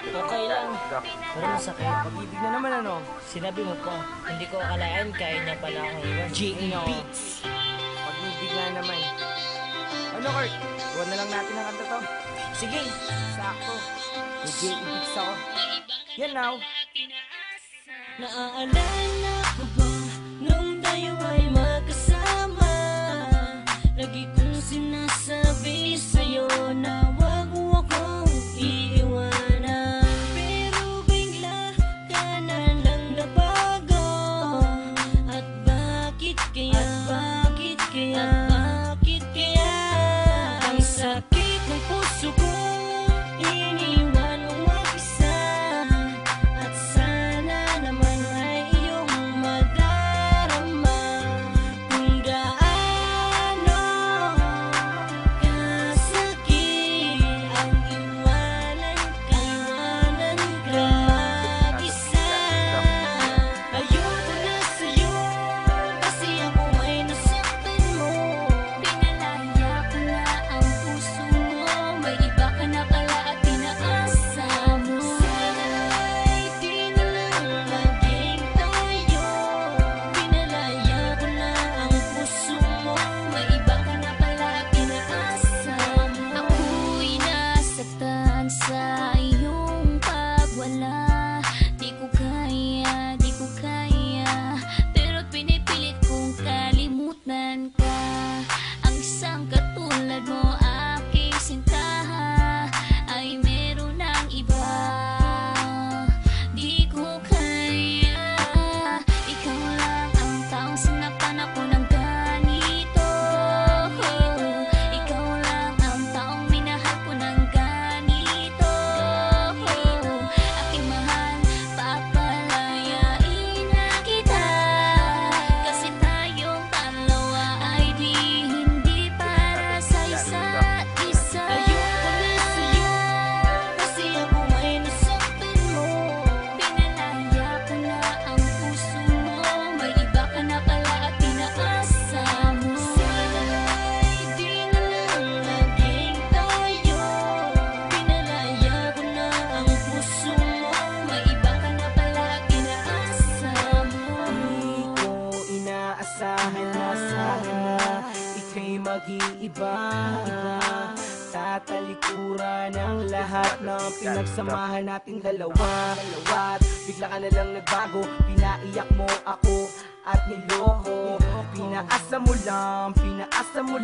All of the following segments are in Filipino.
Okay lang. Pero masakit. Pag-ibig na naman ano. Sinabi mo pa. Hindi ko akalain kaya niya pala akong iwan. J.A. Beats. Pag-ibig na naman. Ano Kurt? Buwan na lang natin ang kanta to. Sige. Sakto. May J.A. Beats ako. Yan now. Naaalala ko ba nung tayo ay magkasama? Lagi kong sinasabi sa'yo na wag mo akong iiwanan. Pero bigla ka na lang nabago. At bakit kaya? Bakit kaya? Bakit kaya? Ang sakit ng puso ko, iniwan mo mag-isa. At sana naman ay iyong madarama kung gaano kasakit ang iwanan ka mag-isa. Ayoko na sa'yo kasi ako ay nasaktan mo. Pinalaya ko na ang puso mo, may iba ka na pala at pinaasa mo. Sana'y di na lang laging tayo. Pinalaya ko na ang puso mo, may iba ka na pala at pinaasa mo. Ako'y nasaktan sa iyong pagwala. Di ko kaya, di ko kaya, pero pinipilit kong kalimutan ka. Ang isang katulad mo, aking sinta, ay meron ng iba. Di ko kaya, ikaw lang ang taong sinaktan ako ng ganito. Ikaw lang ang taong minahal ko ng ganito. Aking mahal, papalayain na kita, kasi tayong dalawa ay hindi para sa isa't isa. Ayoko na sa'yo kasi ako ay nasaktan mo. Pinalaya ko na ang puso mo, may iba ka na pala at pinaasa mo. Sana'y di na lang laging tayo. Pinalaya ko na ang puso mo, may iba ka na pala at pinaasa mo. Di ko inaasahan na ika'y mag-iiba. Tatalikuran ang lahat ng pinagsamahan nating dalawa. At bigla ka na lang nagbago, pinaiyak mo ako at niloko. Pinaasa mo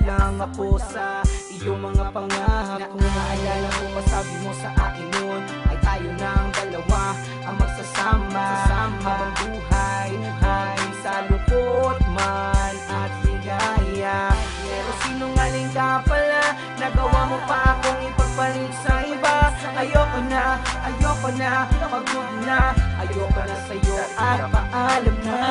lang ako sa iyong mga pangako. Naalala ko pa sabi mo sa akin noon ay tayo ng dalawa ang magsasama habang buhay sa lungkot man at ligaya. Pero sinungaling ka pala, nagawa mo pa akong ipagpalit sa iba. Ayoko na, pagod na, ayoko na sa'yo at paalam na.